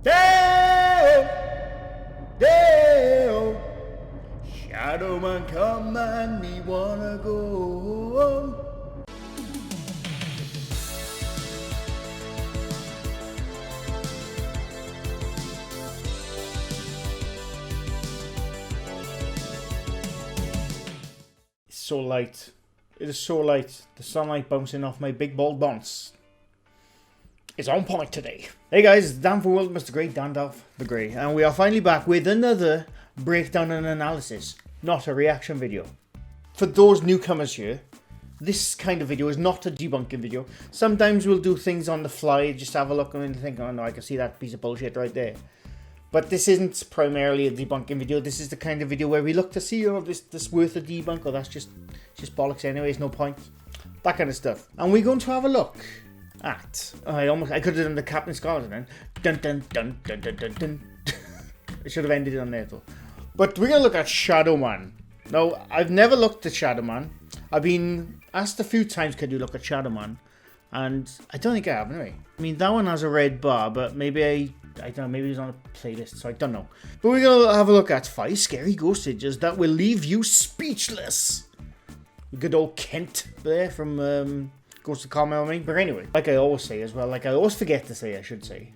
Damn! Damn! Shadowman, come and me wanna go home. It's so light. It is so light. The sunlight bouncing off my big bald bonds is on point today. Hey guys, it's Dan from World Mr. Grey, Dandalf the Grey, and we are finally back with another breakdown and analysis, not a reaction video. For those newcomers here, this kind of video is not a debunking video. Sometimes we'll do things on the fly, just have a look and think, oh no, I can see that piece of bullshit right there. But this isn't primarily a debunking video. This is the kind of video where we look to see, oh, this worth a debunk, or that's just bollocks anyways, no point. That kind of stuff. And we're going to have a look at, I could have done the Captain Scarlet then. Dun dun dun dun dun dun dun. I should have ended it on there though. But we're going to look at Shadowman. Now, I've never looked at Shadowman. I've been asked a few times, could you look at Shadowman? And I don't think I have anyway. I mean, that one has a red bar, but maybe I don't know, maybe it's on a playlist, so I don't know. But we're going to have a look at 5 scary ghost images that will leave you speechless. Good old Kent there from Ghost of Carmel. But anyway, like I always say as well, like I always forget to say, I should say,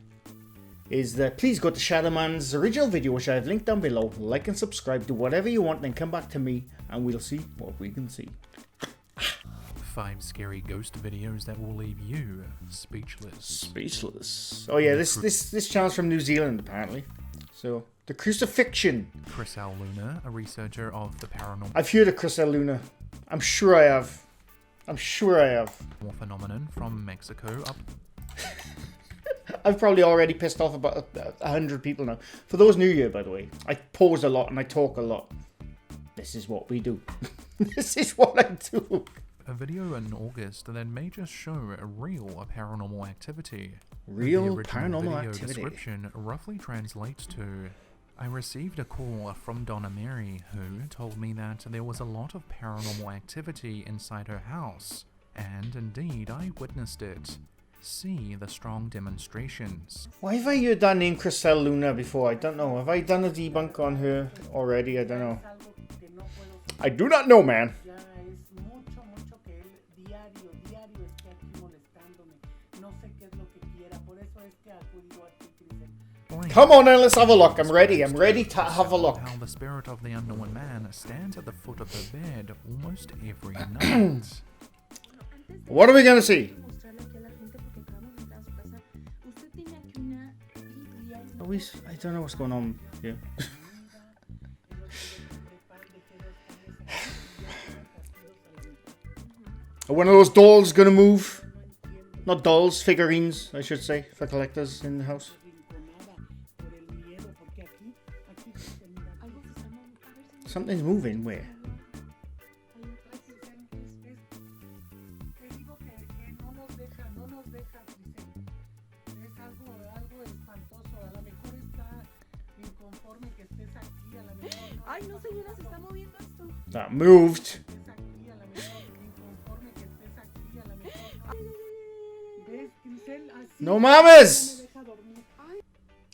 is that please go to Shadowman's original video, which I have linked down below. Like and subscribe, do whatever you want, then come back to me and we'll see what we can see. 5 scary ghost videos that will leave you speechless. Speechless. Oh yeah, this channel's from New Zealand apparently. So the Crucifixion. Kriselle Luna, a researcher of the paranormal. I've heard of Kriselle Luna. I'm sure I have. Phenomenon from Mexico up. I've probably already pissed off about 100 people now. For those new here, by the way, I pause a lot and I talk a lot. This is what we do. This is what I do. A video in August that may just show a real paranormal activity. Real the paranormal video activity. Description roughly translates to: I received a call from Donna Mary, who told me that there was a lot of paranormal activity inside her house, and indeed I witnessed it. See the strong demonstrations. Why have I heard that name Kriselle Luna before? I don't know. Have I done a debunk on her already? I don't know. I do not know, man. Come on then, let's have a look. I'm ready to have a look. How the spirit of the unknown man stands at the foot of the bed almost every night. What are we gonna see? I don't know what's going on here. Are one of those dolls gonna move? Not dolls, figurines, I should say, for collectors in the house. Something's moving, where? That moved. No mamas!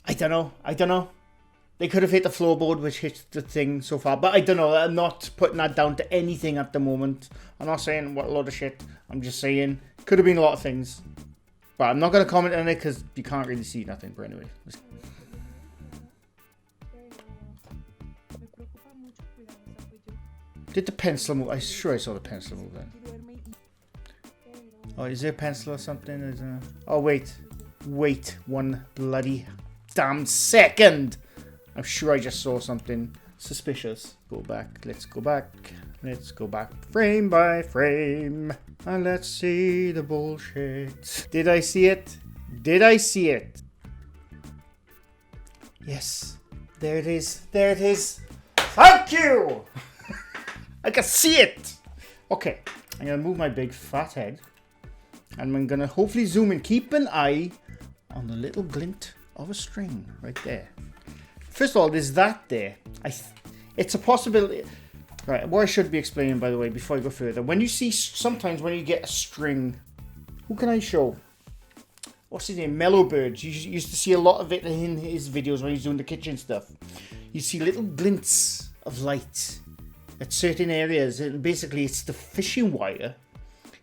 I don't know. They could have hit the floorboard, which hit the thing so far. But I don't know. I'm not putting that down to anything at the moment. I'm not saying what a load of shit. I'm just saying could have been a lot of things. But I'm not going to comment on it because you can't really see nothing. But anyway. Did the pencil move? I'm sure I saw the pencil move then. Oh, is there a pencil or something? Oh, wait. Wait one bloody damn second. I'm sure I just saw something suspicious. Go back. Let's go back. Let's go back frame by frame. And let's see the bullshit. Did I see it? Did I see it? Yes. There it is. There it is. Thank you! I can see it! Okay. I'm going to move my big fat head. And I'm going to hopefully zoom in. Keep an eye on the little glint of a string right there. First of all, there's that there. It's a possibility. Right, what I should be explaining, by the way, before I go further. When you see, sometimes when you get a string, who can I show? what's his name, Mellow Bird. You used to see a lot of it in his videos when he's doing the kitchen stuff. You see little glints of light at certain areas, and basically it's the fishing wire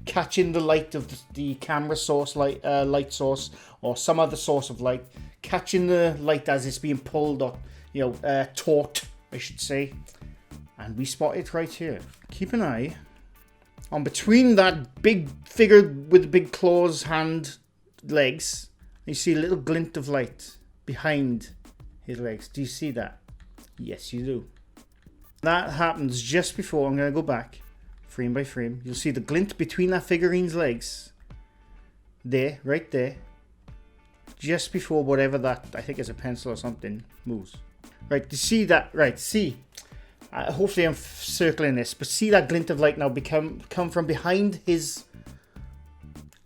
catching the light of the camera source, light source, or some other source of light, catching the light as it's being pulled or, taut, I should say. And we spot it right here. Keep an eye on between that big figure with the big claws, hand, legs. You see a little glint of light behind his legs. Do you see that? Yes, you do. That happens just before, I'm going to go back, frame by frame. You'll see the glint between that figurine's legs. There, right there. Just before whatever that, I think it's a pencil or something, moves. Right, you see that? Right, see. Hopefully I'm circling this, but see that glint of light now come from behind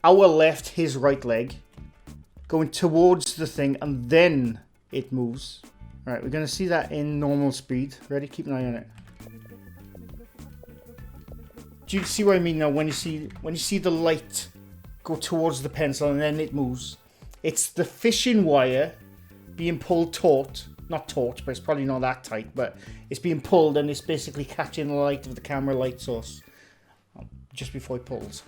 our left, his right leg, going towards the thing, and then it moves. Right, we're going to see that in normal speed. Ready? Keep an eye on it. Do you see what I mean now? When you see the light go towards the pencil and then it moves, it's the fishing wire being pulled taut. Not taut, but it's probably not that tight, but it's being pulled and it's basically catching the light of the camera light source just before it pulls.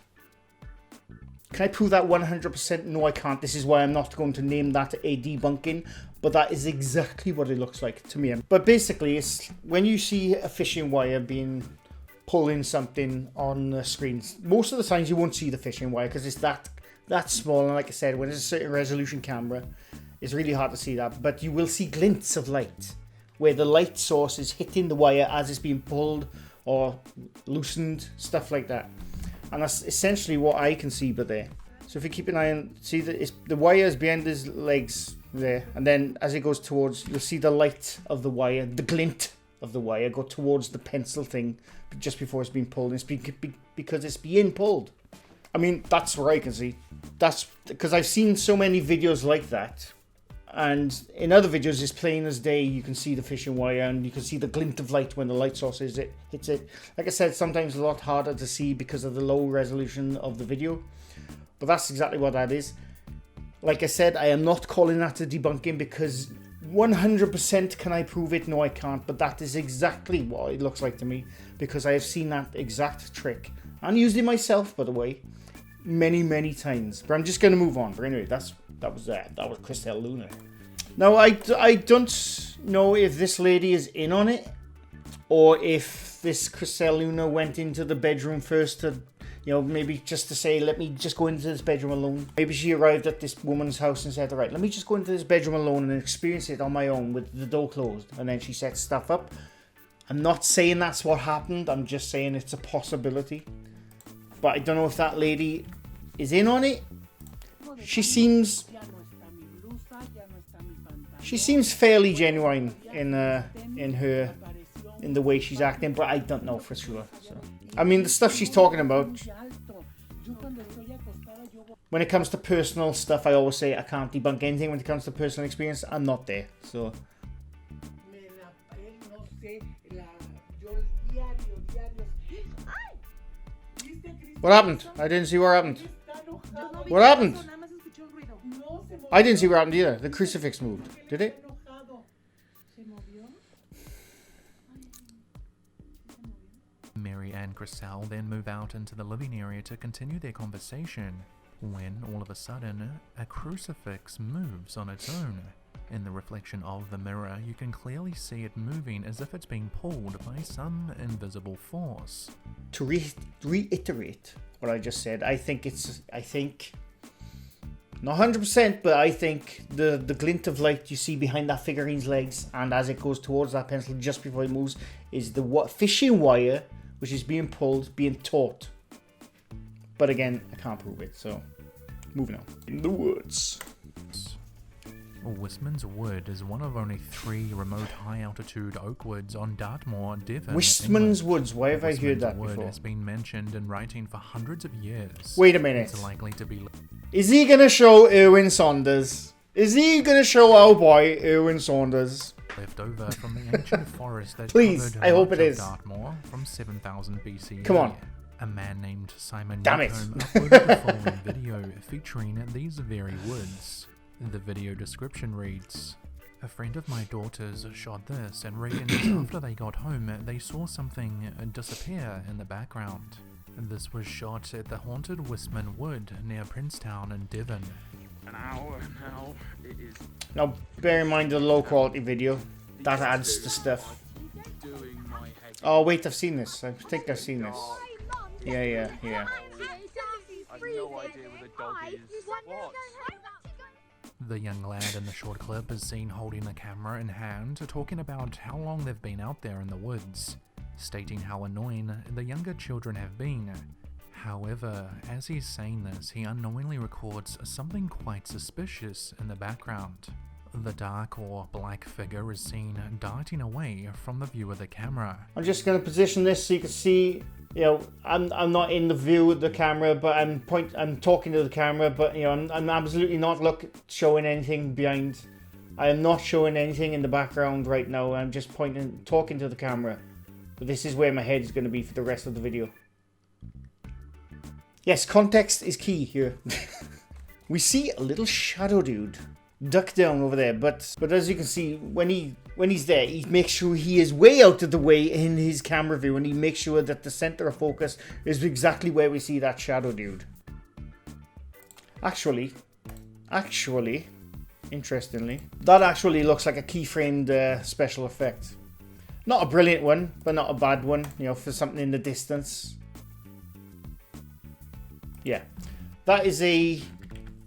Can I prove that 100%? No, I can't. This is why I'm not going to name that a debunking, but that is exactly what it looks like to me. But basically, it's when you see a fishing wire being pulling something on the screen, most of the times you won't see the fishing wire because it's that small, and like I said, when it's a certain resolution camera, it's really hard to see that, but you will see glints of light where the light source is hitting the wire as it's being pulled or loosened, stuff like that. And that's essentially what I can see but there. So if you keep an eye on, see that the wire is behind his legs there, and then as it goes towards, you'll see the light of the wire, the glint of the wire go towards the pencil thing just before it's being pulled. And it's because it's being pulled. I mean, that's what I can see. That's because I've seen so many videos like that. And in other videos, it's plain as day. You can see the fishing wire and you can see the glint of light when the light source hits it. Like I said, sometimes a lot harder to see because of the low resolution of the video. But that's exactly what that is. Like I said, I am not calling that a debunking because 100% can I prove it? No, I can't. But that is exactly what it looks like to me because I have seen that exact trick. And used it myself, by the way, many, many times. But I'm just going to move on. But anyway, that was Kriselle Luna. Now, I don't know if this lady is in on it or if this Kriselle Luna went into the bedroom first to, maybe just to say, let me just go into this bedroom alone. Maybe she arrived at this woman's house and said, all right, let me just go into this bedroom alone and experience it on my own with the door closed. And then she set stuff up. I'm not saying that's what happened. I'm just saying it's a possibility. But I don't know if that lady is in on it. She seems fairly genuine in the way she's acting, but I don't know for sure. So, I mean, the stuff she's talking about, when it comes to personal stuff, I always say I can't debunk anything. When it comes to personal experience, I'm not there. So, what happened? I didn't see what happened. What happened? I didn't see what happened either. The crucifix moved. Did it? Mary and Kriselle then move out into the living area to continue their conversation, when all of a sudden, a crucifix moves on its own. In the reflection of the mirror, you can clearly see it moving as if it's being pulled by some invisible force. To reiterate what I just said, I think not 100%, but I think the glint of light you see behind that figurine's legs and as it goes towards that pencil just before it moves is the fishing wire which is being pulled, being taut. But again, I can't prove it, so moving on. In the woods. Wistman's Wood is one of only 3 remote high-altitude oak woods on Dartmoor, Devon. Wistman's Woods, why have I heard that Wood before? Has been mentioned in writing for hundreds of years. Wait a minute. It's likely to be... Is he going to show Erwin Saunders? Is he going to show our boy Erwin Saunders? Left over from the ancient forest that Please, covered I hope much it of is. Dartmoor from 7000 BCE. Come on. A man named Simon Damn it. Newcomb uploaded the following video featuring these very woods. The video description reads, "A friend of my daughter's shot this and reckons after they got home they saw something disappear in the background. This was shot at the haunted Wisman Wood near Princetown in Devon." Now it is Now, bear in mind the low quality video. That adds to stuff. doing my head. Oh, wait, I've seen this. I think I've seen this. Yeah. I've no idea where the dog is. What? The young lad in the short clip is seen holding the camera in hand, talking about how long they've been out there in the woods, stating how annoying the younger children have been. However, as he's saying this, he unknowingly records something quite suspicious in the background. The dark or black figure is seen darting away from the view of the camera. I'm just going to position this so you can see, you know, I'm not in the view of the camera, but I'm talking to the camera, but, you know, I'm absolutely not showing anything behind. I am not showing anything in the background right now. I'm just talking to the camera. But this is where my head is going to be for the rest of the video. Yes, context is key here. We see a little shadow dude duck down over there, but as you can see, when he's there, he makes sure he is way out of the way in his camera view, and he makes sure that the center of focus is exactly where we see that shadow dude. Actually, interestingly, that actually looks like a keyframed special effect. Not a brilliant one, but not a bad one, you know, for something in the distance. Yeah, that is a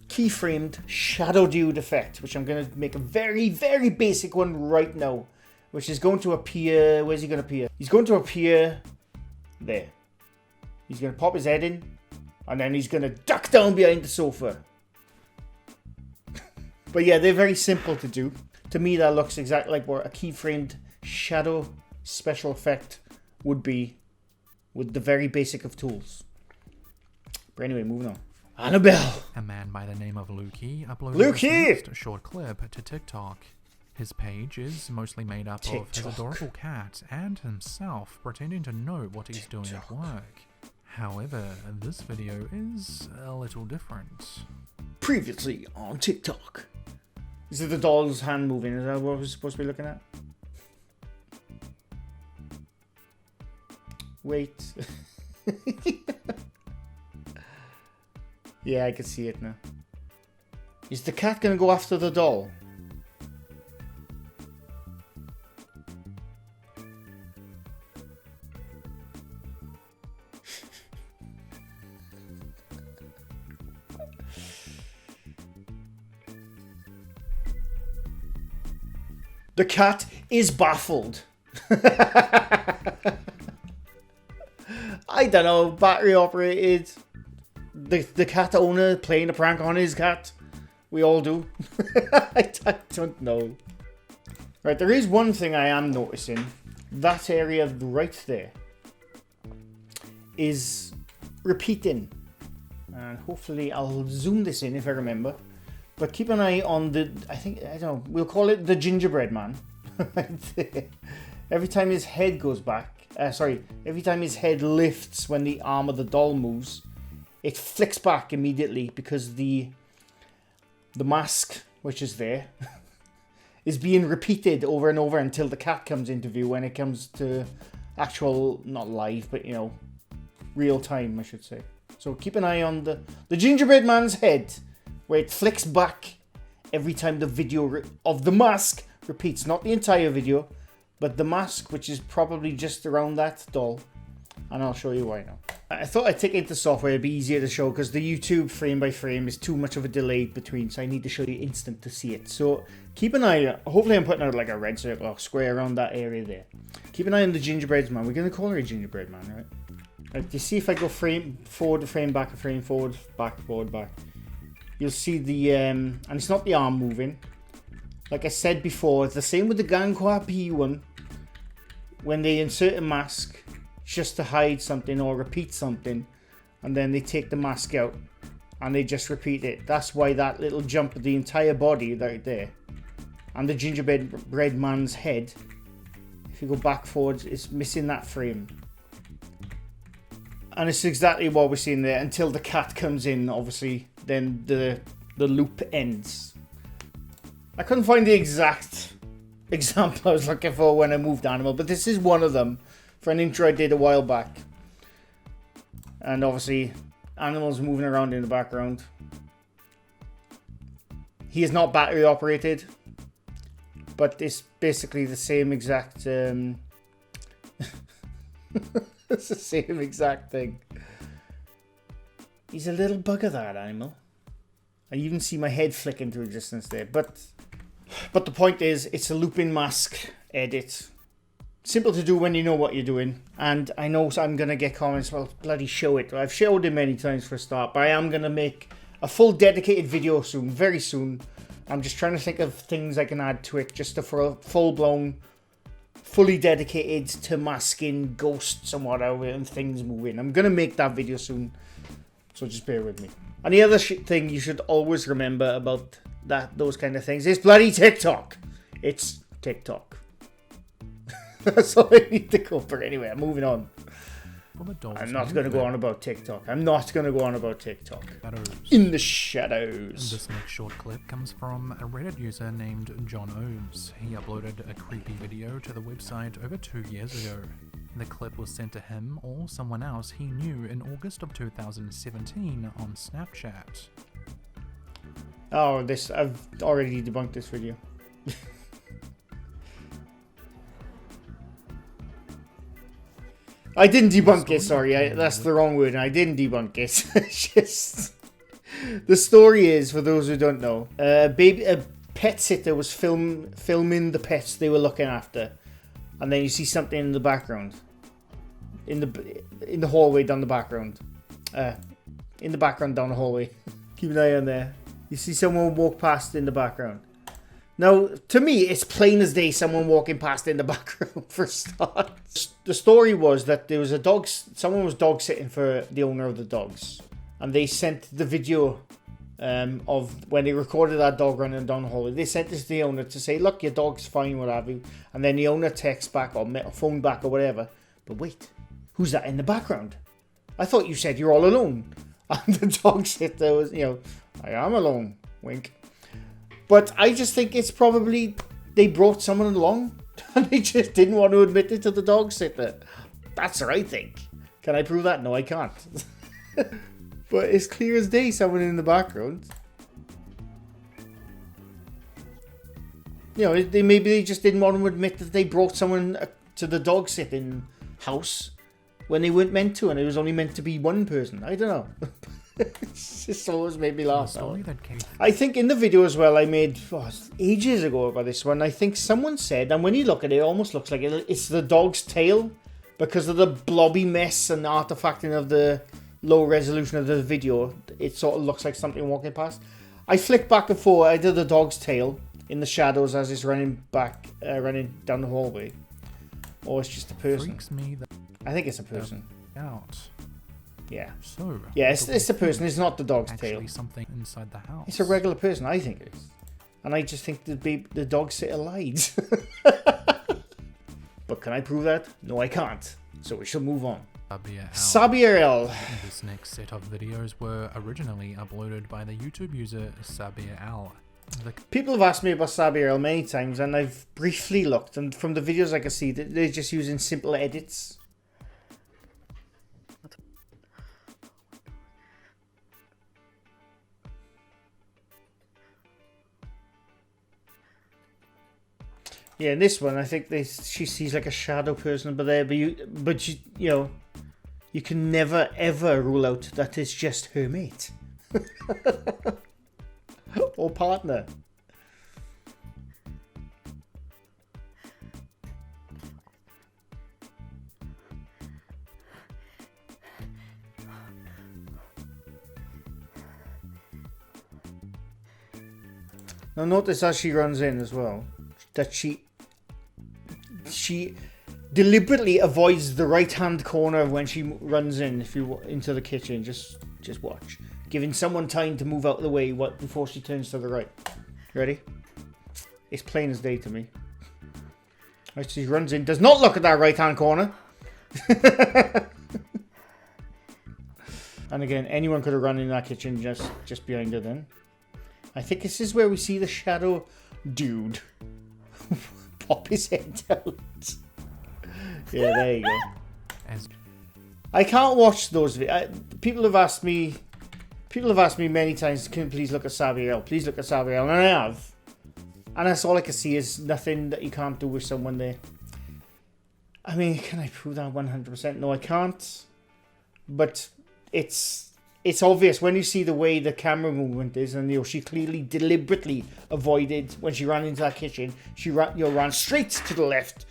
keyframed shadow dude effect, which I'm going to make a very, very basic one right now, which is going to appear. Where's he going to appear? He's going to appear there. He's going to pop his head in, and then he's going to duck down behind the sofa. But yeah, they're very simple to do. To me, that looks exactly like what a keyframed shadow special effect would be with the very basic of tools. But anyway, moving on. Annabelle! A man by the name of Lukey uploaded his next short clip to TikTok. His page is mostly made up of his adorable cat and himself pretending to know what he's doing at work. However, this video is a little different. Previously on TikTok. Is it the doll's hand moving? Is that what we're supposed to be looking at? Wait. Yeah, I can see it now. Is the cat going to go after the doll? The cat is baffled. I don't know, battery operated. The cat owner playing a prank on his cat. We all do. I don't know. Right, there is one thing I am noticing. That area right there is repeating. And hopefully I'll zoom this in if I remember. But keep an eye on the, I don't know, we'll call it the gingerbread man. Every time his head goes back, every time his head lifts when the arm of the doll moves, it flicks back immediately because the mask, which is there, is being repeated over and over until the cat comes into view when it comes to actual, not live, but, you know, real time, I should say. So keep an eye on the gingerbread man's head, where it flicks back every time the video of the mask repeats. Not the entire video, but the mask, which is probably just around that doll. And I'll show you why now. I thought I'd take it into software, it'd be easier to show, because the YouTube frame by frame is too much of a delay between, so I need to show you instant to see it. So keep an eye, hopefully I'm putting out like a red circle or square around that area there. Keep an eye on the gingerbread man. We're going to call her a gingerbread man, right? Right, you see if I go frame forward, frame back, frame forward, back. You'll see the, and it's not the arm moving. Like I said before, it's the same with the Ganqua P one. When they insert a mask just to hide something or repeat something, and then they take the mask out and they just repeat it. That's why that little jump of the entire body right there and the gingerbread man's head, if you go back forwards, is missing that frame. And it's exactly what we're seeing there until the cat comes in, obviously. Then the loop ends. I couldn't find the exact example I was looking for when I moved animal, but this is one of them for an intro I did a while back. And obviously, animals moving around in the background. He is not battery operated, but it's basically the same exact... it's the same exact thing. He's a little bugger, that animal. I even see my head flick into existence there. But the point is, it's a looping mask edit. Simple to do when you know what you're doing. And I know I'm going to get comments, well, bloody show it. I've showed it many times for a start, but I am going to make a full dedicated video soon, very soon. I'm just trying to think of things I can add to it, just for a full-blown, fully dedicated to masking ghosts and whatever and things moving. I'm going to make that video soon, so just bear with me. And the other thing you should always remember about those kind of things is bloody TikTok. It's TikTok. That's all I need to cover. Anyway, I'm moving on. I'm not going to go on about TikTok. I'm not going to go on about TikTok. In the shadows. This next short clip comes from a Reddit user named John Ohms. He uploaded a creepy video to the website over 2 years ago. The clip was sent to him or someone else he knew in August of 2017 on Snapchat. Oh, I've already debunked this video. I didn't debunk it, sorry. That's the wrong word. I didn't debunk it. Just... The story is, for those who don't know, a pet sitter was filming the pets they were looking after. And then you see something in the background. In the hallway down the background. In the background down the hallway. Keep an eye on there. You see someone walk past in the background. Now, to me, it's plain as day someone walking past in the background for a start. The story was that there was someone was dog sitting for the owner of the dogs. And they sent the video of when they recorded that dog running down the hallway. They sent this to the owner to say, look, your dog's fine, what have you. And then the owner texts back or phone back or whatever. But wait, who's that in the background? I thought you said you're all alone. And the dog sitter was, I am alone, wink. But I just think it's probably they brought someone along and they just didn't want to admit it to the dog sitter. That's what I think. Can I prove that? No, I can't. But it's clear as day someone in the background. Maybe they just didn't want to admit that they brought someone to the dog sitting house when they weren't meant to, and it was only meant to be one person. I don't know. It's just always made me laugh. I think in the video as well I made ages ago about this one, I think someone said, and when you look at it, it almost looks like it's the dog's tail because of the blobby mess and artifacting of the low resolution of the video. It sort of looks like something walking past. I flicked back and forth. I did the dog's tail in the shadows as it's running down the hallway. Or it's just a person. I think it's a person. Yeah. So. Yeah, it's a person. It's not the dog's tail. Something inside the house. It's a regular person. I think it is. And I just think the dog sitter lied. But can I prove that? No, I can't. So we shall move on. Sabia L. This next set of videos were originally uploaded by the YouTube user Sabia L. People have asked me about Sabia L many times, and I've briefly looked, and from the videos I can see that they're just using simple edits. Yeah, in this one, I think she sees like a shadow person, but you can never ever rule out that it's just her mate or partner. Now notice as she runs in as well that she deliberately avoids the right hand corner when she runs in into the kitchen. Just watch, giving someone time to move out of the way before she turns to the right. Ready? It's plain as day to me. Right, she runs in, does not look at that right hand corner. And again, anyone could have run in that kitchen just behind her then. I think this is where we see the shadow dude pop his head out. Yeah, there you go. I can't watch those videos. People have asked me many times, can you please look at Sabia? Please look at Sabia. And I have. And that's all I can see is nothing that you can't do with someone there. I mean, can I prove that 100%? No, I can't. But it's obvious when you see the way the camera movement is, and she clearly deliberately avoided when she ran into that kitchen. She ran straight to the left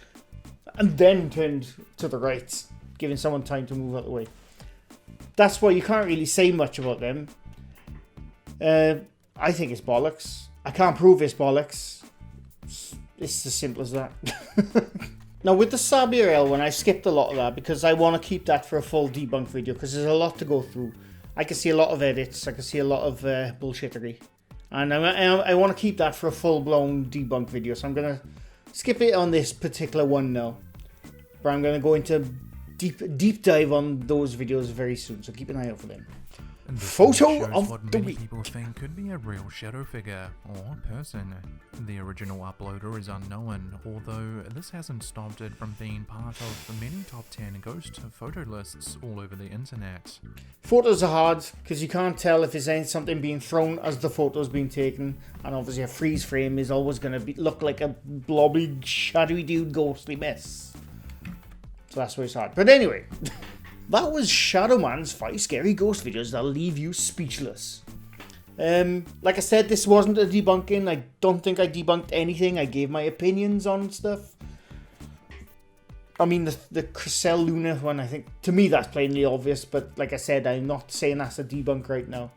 and then turned to the right, giving someone time to move out of the way. That's why you can't really say much about them. I think it's bollocks. I can't prove it's bollocks. It's as simple as that. Now with the Sabia L one, I skipped a lot of that because I want to keep that for a full debunk video because there's a lot to go through. I can see a lot of edits. I can see a lot of bullshittery. And I want to keep that for a full-blown debunk video. So I'm going to skip it on this particular one now. But I'm going to go into deep dive on those videos very soon. So keep an eye out for them. Photo of what the many week. people think could be a real shadow figure or person. The original uploader is unknown, although this hasn't stopped it from being part of the many top 10 ghost photo lists all over the internet. Photos are hard because you can't tell if there's something being thrown as the photo's being taken, and obviously a freeze frame is always going to look like a blobby, shadowy dude, ghostly mess. So that's why it's hard. But anyway. That was Shadowman's 5 scary ghost videos that'll leave you speechless. Like I said, this wasn't a debunking. I don't think I debunked anything. I gave my opinions on stuff. I mean, the Kriselle Luna one, I think, to me that's plainly obvious. But like I said, I'm not saying that's a debunk right now.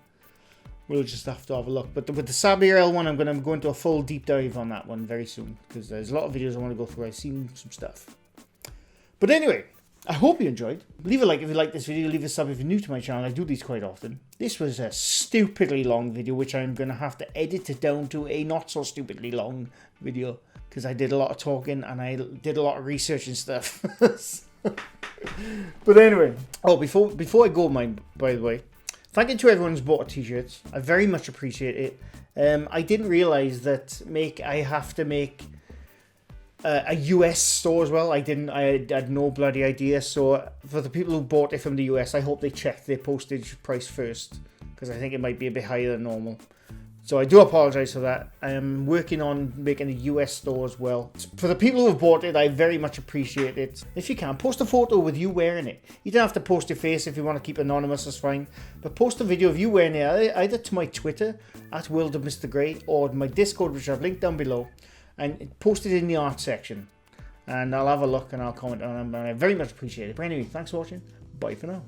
We'll just have to have a look. But with the Sabia L one, I'm going to go into a full deep dive on that one very soon. Because there's a lot of videos I want to go through. I've seen some stuff. But anyway, I hope you enjoyed. Leave a like if you like this video. Leave a sub if you're new to my channel. I do these quite often. This was a stupidly long video, which I'm going to have to edit it down to a not so stupidly long video. Because I did a lot of talking and I did a lot of research and stuff. But anyway. Oh, before I go, by the way. Thank you to everyone who's bought t-shirts. I very much appreciate it. I didn't realise that I have to make a US store as well. I had no bloody idea. So for the people who bought it from the US, I hope they checked their postage price first, because I think it might be a bit higher than normal. So I do apologise for that. I am working on making a US store as well. For the people who have bought it, I very much appreciate it. If you can, post a photo with you wearing it. You don't have to post your face if you want to keep anonymous, that's fine. But post a video of you wearing it either to my Twitter, @WorldOfMrGrey, or my Discord, which I've linked down below. And post it in the art section. And I'll have a look and I'll comment on them. And I very much appreciate it. But anyway, thanks for watching. Bye for now.